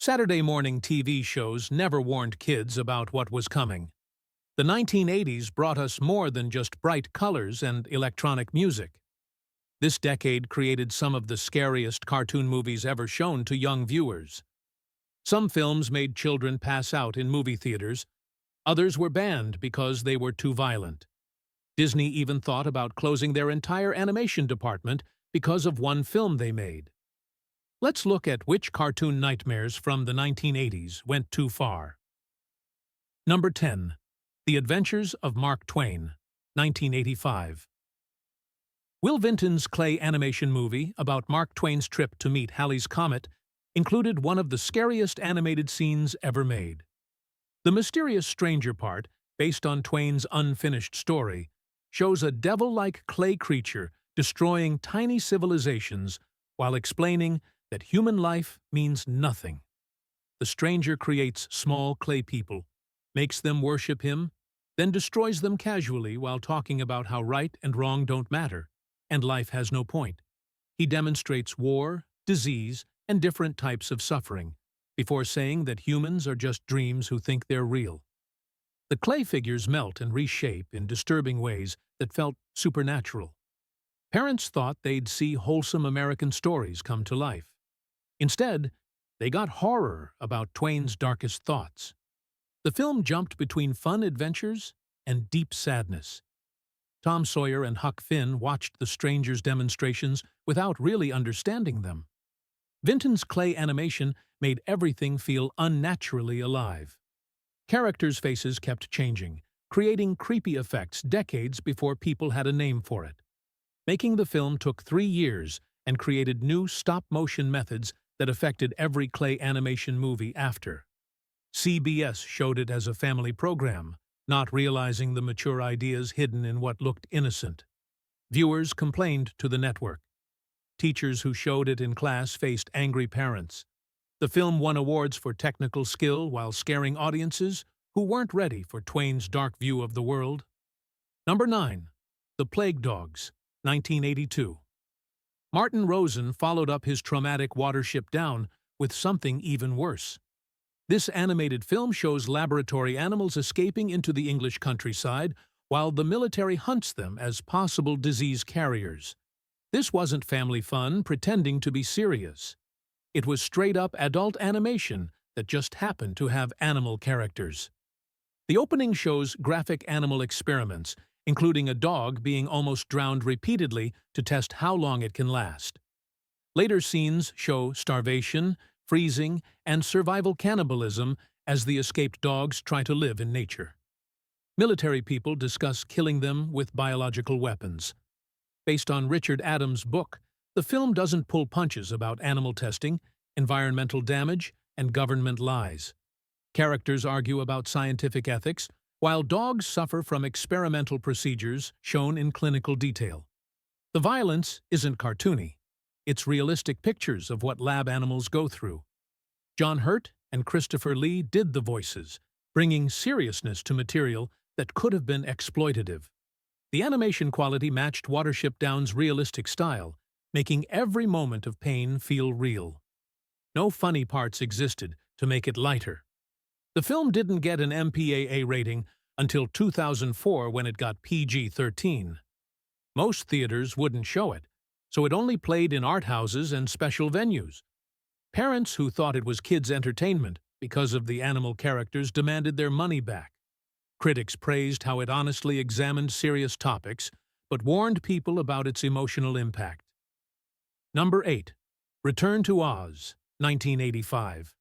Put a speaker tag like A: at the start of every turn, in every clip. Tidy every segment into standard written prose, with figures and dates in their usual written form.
A: Saturday morning TV shows never warned kids about what was coming. The 1980s brought us more than just bright colors and electronic music. This decade created some of the scariest cartoon movies ever shown to young viewers. Some films made children pass out in movie theaters. Others were banned because they were too violent. Disney even thought about closing their entire animation department because of one film they made. Let's look at which cartoon nightmares from the 1980s went too far. Number 10. The Adventures of Mark Twain, 1985. Will Vinton's clay animation movie about Mark Twain's trip to meet Halley's Comet included one of the scariest animated scenes ever made. The mysterious stranger part, based on Twain's unfinished story, shows a devil-like clay creature destroying tiny civilizations while explaining that human life means nothing. The stranger creates small clay people, makes them worship him, then destroys them casually while talking about how right and wrong don't matter, and life has no point. He demonstrates war, disease, and different types of suffering, before saying that humans are just dreams who think they're real. The clay figures melt and reshape in disturbing ways that felt supernatural. Parents thought they'd see wholesome American stories come to life. Instead, they got horror about Twain's darkest thoughts. The film jumped between fun adventures and deep sadness. Tom Sawyer and Huck Finn watched the stranger's demonstrations without really understanding them. Vinton's clay animation made everything feel unnaturally alive. Characters' faces kept changing, creating creepy effects decades before people had a name for it. Making the film took 3 years and created new stop-motion methods that affected every clay animation movie after. CBS showed it as a family program, not realizing the mature ideas hidden in what looked innocent. Viewers complained to the network. Teachers who showed it in class faced angry parents. The film won awards for technical skill while scaring audiences who weren't ready for Twain's dark view of the world. Number 9. The Plague Dogs, 1982. Martin Rosen followed up his traumatic Watership Down with something even worse. This animated film shows laboratory animals escaping into the English countryside while the military hunts them as possible disease carriers. This wasn't family fun pretending to be serious. It was straight-up adult animation that just happened to have animal characters. The opening shows graphic animal experiments, including a dog being almost drowned repeatedly to test how long it can last. Later scenes show starvation, freezing, and survival cannibalism as the escaped dogs try to live in nature. Military people discuss killing them with biological weapons. Based on Richard Adams' book, the film doesn't pull punches about animal testing, environmental damage, and government lies. Characters argue about scientific ethics, while dogs suffer from experimental procedures shown in clinical detail. The violence isn't cartoony. It's realistic pictures of what lab animals go through. John Hurt and Christopher Lee did the voices, bringing seriousness to material that could have been exploitative. The animation quality matched Watership Down's realistic style, making every moment of pain feel real. No funny parts existed to make it lighter. The film didn't get an MPAA rating until 2004 when it got PG-13. Most theaters wouldn't show it, so it only played in art houses and special venues. Parents who thought it was kids' entertainment because of the animal characters demanded their money back. Critics praised how it honestly examined serious topics, but warned people about its emotional impact. Number 8. Return to Oz, 1985.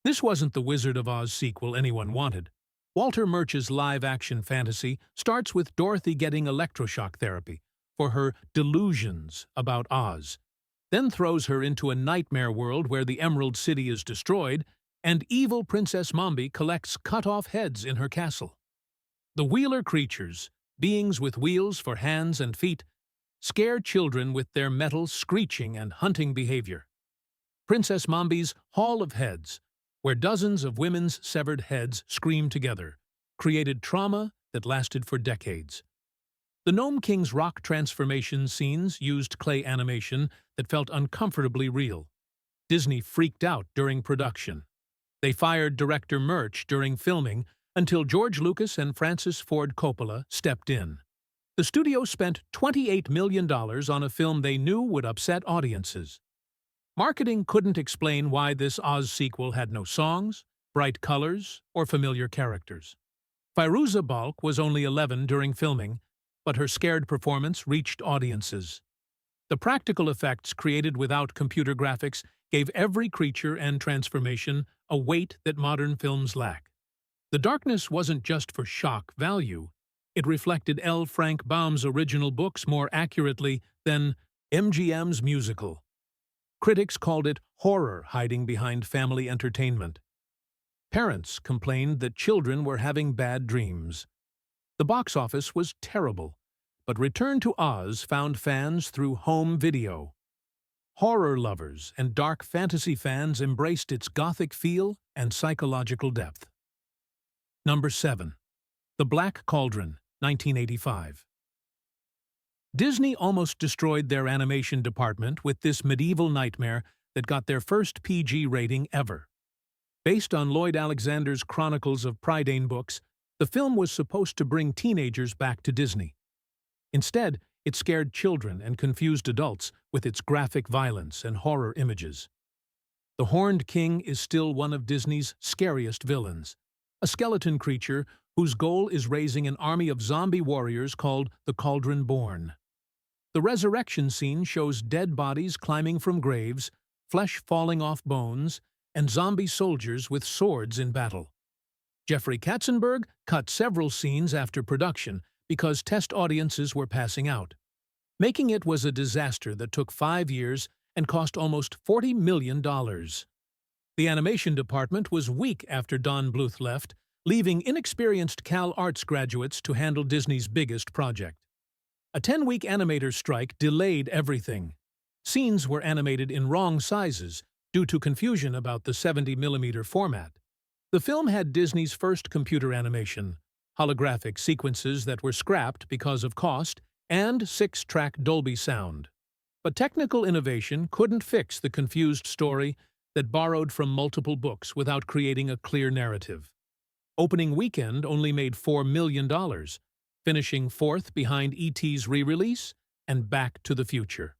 A: This wasn't the Wizard of Oz sequel anyone wanted. Walter Murch's live-action fantasy starts with Dorothy getting electroshock therapy for her delusions about Oz, then throws her into a nightmare world where the Emerald City is destroyed and evil Princess Mombi collects cut-off heads in her castle. The Wheeler creatures, beings with wheels for hands and feet, scare children with their metal screeching and hunting behavior. Princess Mombi's Hall of Heads, where dozens of women's severed heads scream together, created trauma that lasted for decades. The Gnome King's rock transformation scenes used clay animation that felt uncomfortably real. Disney freaked out during production. They fired director Murch during filming until George Lucas and Francis Ford Coppola stepped in. The studio spent $28 million on a film they knew would upset audiences. Marketing couldn't explain why this Oz sequel had no songs, bright colors, or familiar characters. Fairuza Balk was only 11 during filming, but her scared performance reached audiences. The practical effects created without computer graphics gave every creature and transformation a weight that modern films lack. The darkness wasn't just for shock value. It reflected L. Frank Baum's original books more accurately than MGM's musical. Critics called it horror hiding behind family entertainment. Parents complained that children were having bad dreams. The box office was terrible, but Return to Oz found fans through home video. Horror lovers and dark fantasy fans embraced its gothic feel and psychological depth. Number 7. The Black Cauldron, 1985. Disney almost destroyed their animation department with this medieval nightmare that got their first PG rating ever. Based on Lloyd Alexander's Chronicles of Prydain books, the film was supposed to bring teenagers back to Disney. Instead, it scared children and confused adults with its graphic violence and horror images. The Horned King is still one of Disney's scariest villains, a skeleton creature whose goal is raising an army of zombie warriors called the Cauldron Born. The resurrection scene shows dead bodies climbing from graves, flesh falling off bones, and zombie soldiers with swords in battle. Jeffrey Katzenberg cut several scenes after production because test audiences were passing out. Making it was a disaster that took 5 years and cost almost $40 million. The animation department was weak after Don Bluth left, leaving inexperienced Cal Arts graduates to handle Disney's biggest project. A 10-week animator strike delayed everything. Scenes were animated in wrong sizes due to confusion about the 70mm format. The film had Disney's first computer animation, holographic sequences that were scrapped because of cost, and 6-track Dolby sound. But technical innovation couldn't fix the confused story that borrowed from multiple books without creating a clear narrative. Opening weekend only made $4 million, finishing fourth behind E.T.'s re-release and Back to the Future.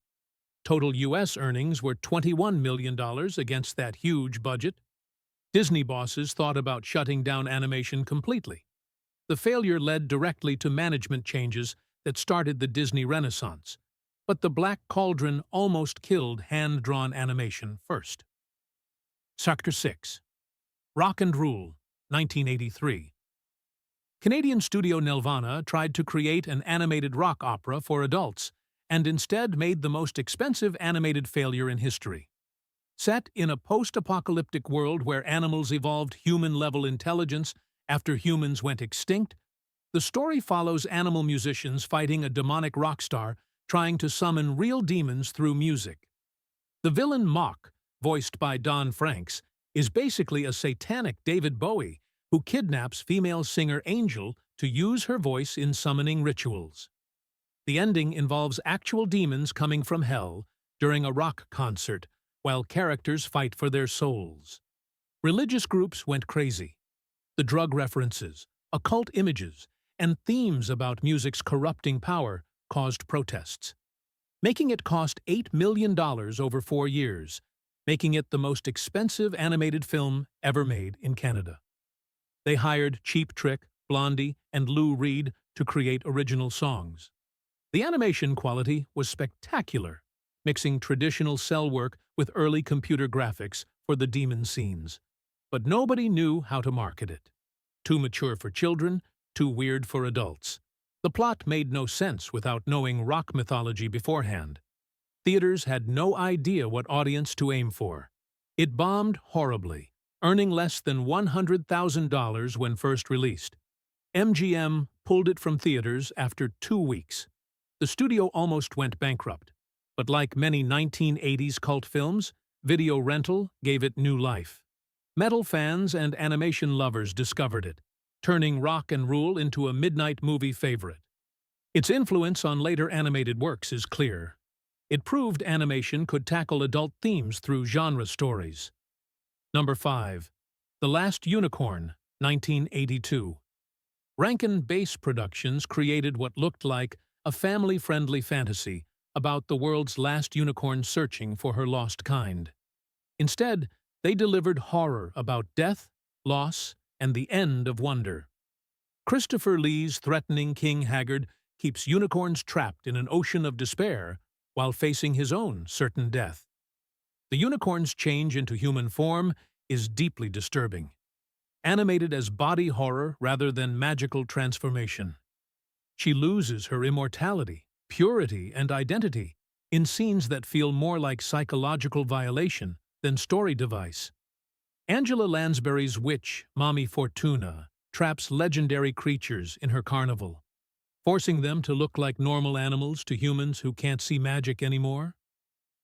A: Total U.S. earnings were $21 million against that huge budget. Disney bosses thought about shutting down animation completely. The failure led directly to management changes that started the Disney Renaissance, but the Black Cauldron almost killed hand-drawn animation first. Sector 6. Rock and Rule, 1983. Canadian studio Nelvana tried to create an animated rock opera for adults and instead made the most expensive animated failure in history. Set in a post-apocalyptic world where animals evolved human-level intelligence after humans went extinct, the story follows animal musicians fighting a demonic rock star trying to summon real demons through music. The villain Mock, voiced by Don Franks, is basically a satanic David Bowie who kidnaps female singer Angel to use her voice in summoning rituals. The ending involves actual demons coming from hell during a rock concert, while characters fight for their souls. Religious groups went crazy. The drug references, occult images, and themes about music's corrupting power caused protests, making it cost $8 million over 4 years, making it the most expensive animated film ever made in Canada. They hired Cheap Trick, Blondie, and Lou Reed to create original songs. The animation quality was spectacular, mixing traditional cell work with early computer graphics for the demon scenes. But nobody knew how to market it. Too mature for children, too weird for adults. The plot made no sense without knowing rock mythology beforehand. Theaters had no idea what audience to aim for. It bombed horribly, earning less than $100,000 when first released. MGM pulled it from theaters after 2 weeks. The studio almost went bankrupt, but like many 1980s cult films, video rental gave it new life. Metal fans and animation lovers discovered it, turning Rock and Rule into a midnight movie favorite. Its influence on later animated works is clear. It proved animation could tackle adult themes through genre stories. Number 5. The Last Unicorn, 1982. Rankin Bass Productions created what looked like a family-friendly fantasy about the world's last unicorn searching for her lost kind. Instead, they delivered horror about death, loss, and the end of wonder. Christopher Lee's threatening King Haggard keeps unicorns trapped in an ocean of despair while facing his own certain death. The unicorn's change into human form is deeply disturbing, animated as body horror rather than magical transformation. She loses her immortality, purity, and identity in scenes that feel more like psychological violation than story device. Angela Lansbury's witch, Mommy Fortuna, traps legendary creatures in her carnival, forcing them to look like normal animals to humans who can't see magic anymore.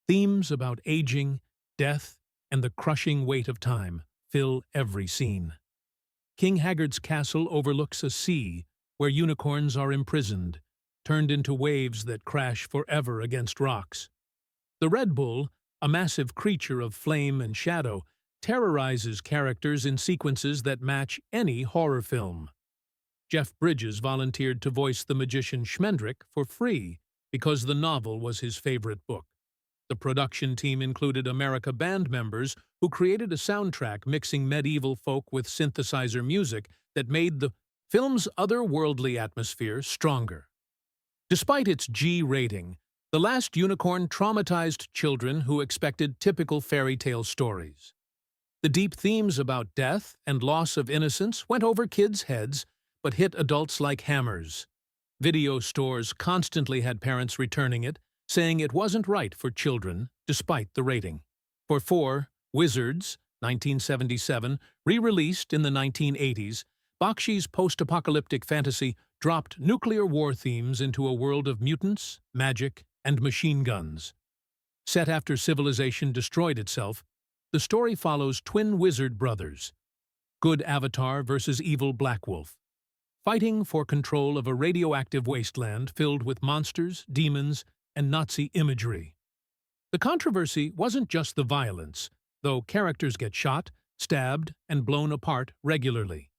A: Themes about aging, death, and the crushing weight of time fill every scene. King Haggard's castle overlooks a sea where unicorns are imprisoned, turned into waves that crash forever against rocks. The Red Bull, a massive creature of flame and shadow, terrorizes characters in sequences that match any horror film. Jeff Bridges volunteered to voice the magician Schmendrick for free because the novel was his favorite book. The production team included America band members who created a soundtrack mixing medieval folk with synthesizer music that made the film's otherworldly atmosphere stronger. Despite its G rating, The Last Unicorn traumatized children who expected typical fairy tale stories. The deep themes about death and loss of innocence went over kids' heads but hit adults like hammers. Video stores constantly had parents returning it, saying it wasn't right for children, despite the rating. For 4, Wizards, 1977, re-released in the 1980s, Bakshi's post-apocalyptic fantasy dropped nuclear war themes into a world of mutants, magic, and machine guns. Set after civilization destroyed itself, the story follows twin wizard brothers, good Avatar versus evil Black Wolf, fighting for control of a radioactive wasteland filled with monsters, demons, and Nazi imagery. The controversy wasn't just the violence, though characters get shot, stabbed, and blown apart regularly.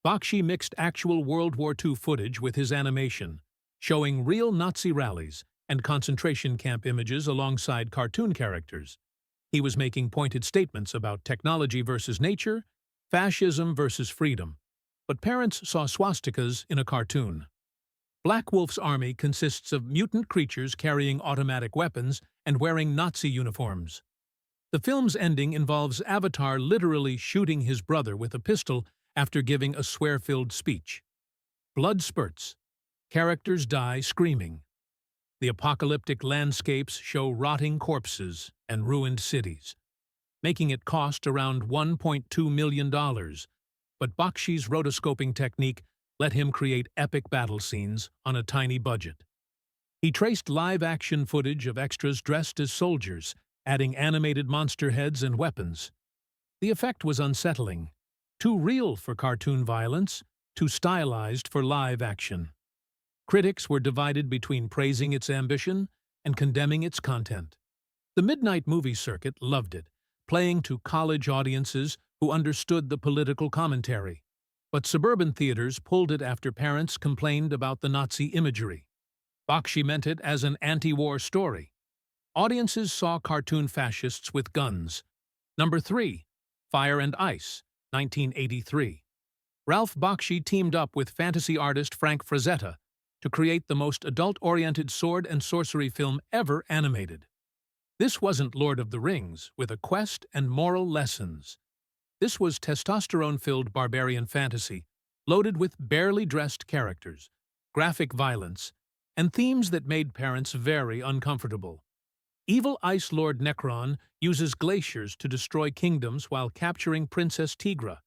A: Bakshi mixed actual World War II footage with his animation, showing real Nazi rallies and concentration camp images alongside cartoon characters. He was making pointed statements about technology versus nature, fascism versus freedom, but parents saw swastikas in a cartoon. Black Wolf's army consists of mutant creatures carrying automatic weapons and wearing Nazi uniforms. The film's ending involves Avatar literally shooting his brother with a pistol after giving a swear-filled speech. Blood spurts. Characters die screaming. The apocalyptic landscapes show rotting corpses and ruined cities, making it cost around $1.2 million, but Bakshi's rotoscoping technique let him create epic battle scenes on a tiny budget. He traced live-action footage of extras dressed as soldiers, adding animated monster heads and weapons. The effect was unsettling, too real for cartoon violence, too stylized for live action. Critics were divided between praising its ambition and condemning its content. The midnight movie circuit loved it, playing to college audiences who understood the political commentary. But suburban theaters pulled it after parents complained about the Nazi imagery. Bakshi meant it as an anti-war story. Audiences saw cartoon fascists with guns. Number 3, Fire and Ice, 1983. Ralph Bakshi teamed up with fantasy artist Frank Frazetta to create the most adult-oriented sword and sorcery film ever animated. This wasn't Lord of the Rings, with a quest and moral lessons. This was testosterone-filled barbarian fantasy, loaded with barely dressed characters, graphic violence, and themes that made parents very uncomfortable. Evil Ice Lord Necron uses glaciers to destroy kingdoms while capturing Princess Tigra,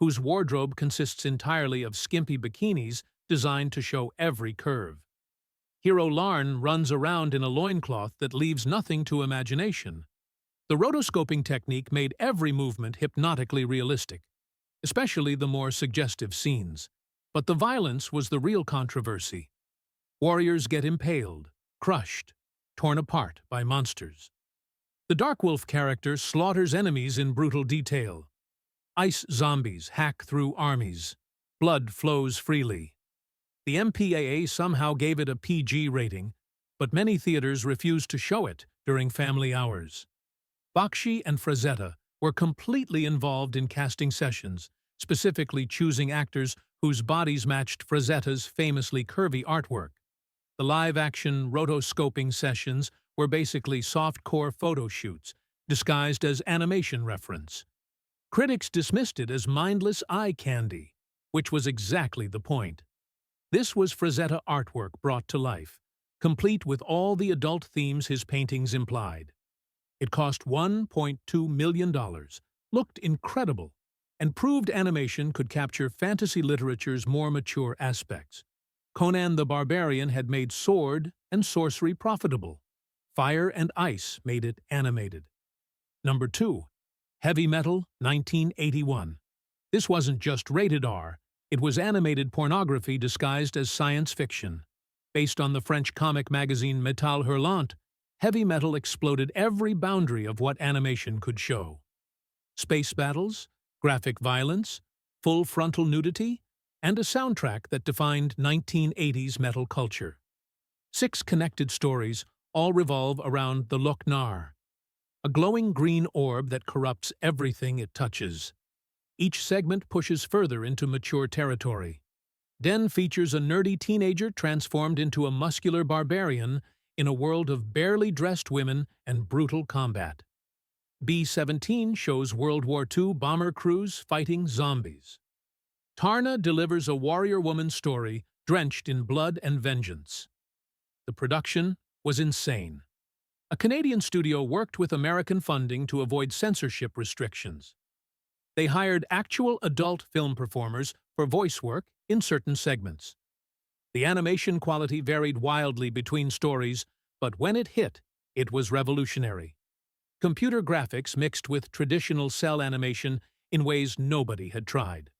A: whose wardrobe consists entirely of skimpy bikinis designed to show every curve. Hero Larn runs around in a loincloth that leaves nothing to imagination. The rotoscoping technique made every movement hypnotically realistic, especially the more suggestive scenes. But the violence was the real controversy. Warriors get impaled, crushed, torn apart by monsters. The Darkwolf character slaughters enemies in brutal detail. Ice zombies hack through armies. Blood flows freely. The MPAA somehow gave it a PG rating, but many theaters refused to show it during family hours. Bakshi and Frazetta were completely involved in casting sessions, specifically choosing actors whose bodies matched Frazetta's famously curvy artwork. The live-action rotoscoping sessions were basically soft-core photo shoots, disguised as animation reference. Critics dismissed it as mindless eye candy, which was exactly the point. This was Frazetta artwork brought to life, complete with all the adult themes his paintings implied. It cost $1.2 million, looked incredible, and proved animation could capture fantasy literature's more mature aspects. Conan the Barbarian had made sword and sorcery profitable. Fire and ice made it animated. Number 2. Heavy Metal, 1981. This wasn't just rated R, it was animated pornography disguised as science fiction. Based on the French comic magazine Metal Hurlant, Heavy Metal exploded every boundary of what animation could show. Space battles, graphic violence, full frontal nudity, and a soundtrack that defined 1980s metal culture. 6 connected stories all revolve around the Loc-Nar, a glowing green orb that corrupts everything it touches. Each segment pushes further into mature territory. Den features a nerdy teenager transformed into a muscular barbarian in a world of barely dressed women and brutal combat. B-17 shows World War II bomber crews fighting zombies. Tarna delivers a warrior woman's story drenched in blood and vengeance. The production was insane. A Canadian studio worked with American funding to avoid censorship restrictions. They hired actual adult film performers for voice work in certain segments. The animation quality varied wildly between stories, but when it hit, it was revolutionary. Computer graphics mixed with traditional cell animation in ways nobody had tried.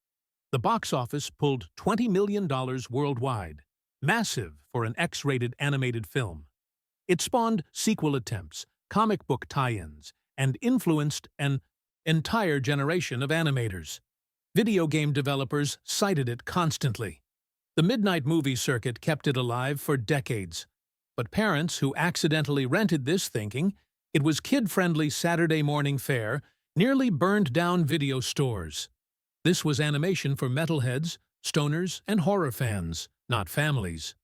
A: The box office pulled $20 million worldwide, massive for an X-rated animated film. It spawned sequel attempts, comic book tie-ins, and influenced an entire generation of animators. Video game developers cited it constantly. The midnight movie circuit kept it alive for decades. But parents who accidentally rented this thinking it was kid-friendly Saturday morning fare nearly burned down video stores. This was animation for metalheads, stoners, and horror fans, not families.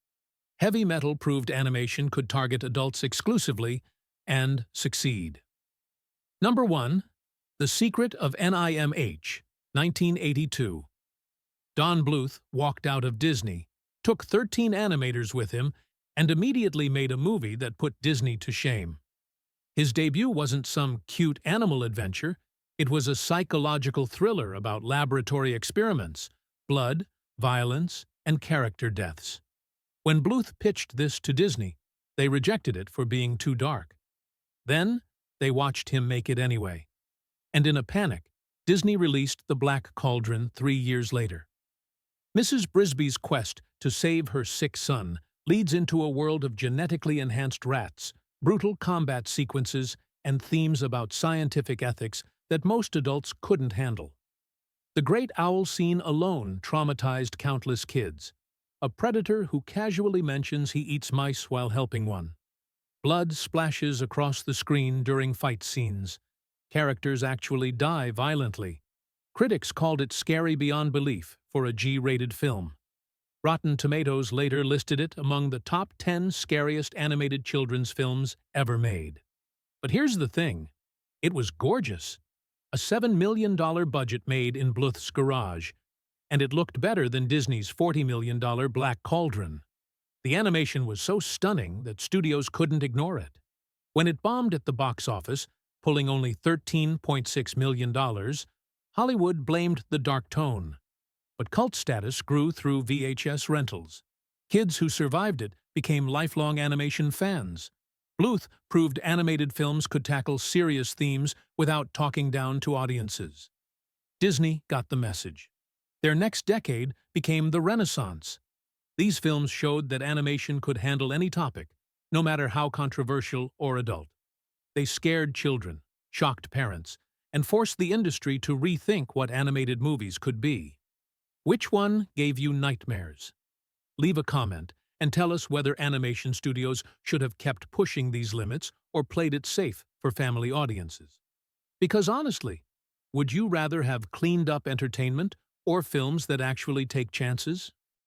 A: Heavy Metal proved animation could target adults exclusively and succeed. Number 1. The Secret of NIMH, 1982. Don Bluth walked out of Disney, took 13 animators with him, and immediately made a movie that put Disney to shame. His debut wasn't some cute animal adventure, it was a psychological thriller about laboratory experiments, blood, violence, and character deaths. When Bluth pitched this to Disney, they rejected it for being too dark. Then, they watched him make it anyway. And in a panic, Disney released The Black Cauldron 3 years later. Mrs. Brisby's quest to save her sick son leads into a world of genetically enhanced rats, brutal combat sequences, and themes about scientific ethics that most adults couldn't handle. The great owl scene alone traumatized countless kids. A predator who casually mentions he eats mice while helping one. Blood splashes across the screen during fight scenes. Characters actually die violently. Critics called it scary beyond belief for a G-rated film. Rotten Tomatoes later listed it among the top 10 scariest animated children's films ever made. But here's the thing. It was gorgeous. A $7 million budget made in Bluth's garage, and it looked better than Disney's $40 million Black Cauldron. The animation was so stunning that studios couldn't ignore it. When it bombed at the box office, pulling only $13.6 million, Hollywood blamed the dark tone. But cult status grew through VHS rentals. Kids who survived it became lifelong animation fans. Bluth proved animated films could tackle serious themes without talking down to audiences. Disney got the message. Their next decade became the Renaissance. These films showed that animation could handle any topic, no matter how controversial or adult. They scared children, shocked parents, and forced the industry to rethink what animated movies could be. Which one gave you nightmares? Leave a comment and tell us whether animation studios should have kept pushing these limits or played it safe for family audiences. Because honestly, would you rather have cleaned up entertainment or films that actually take chances?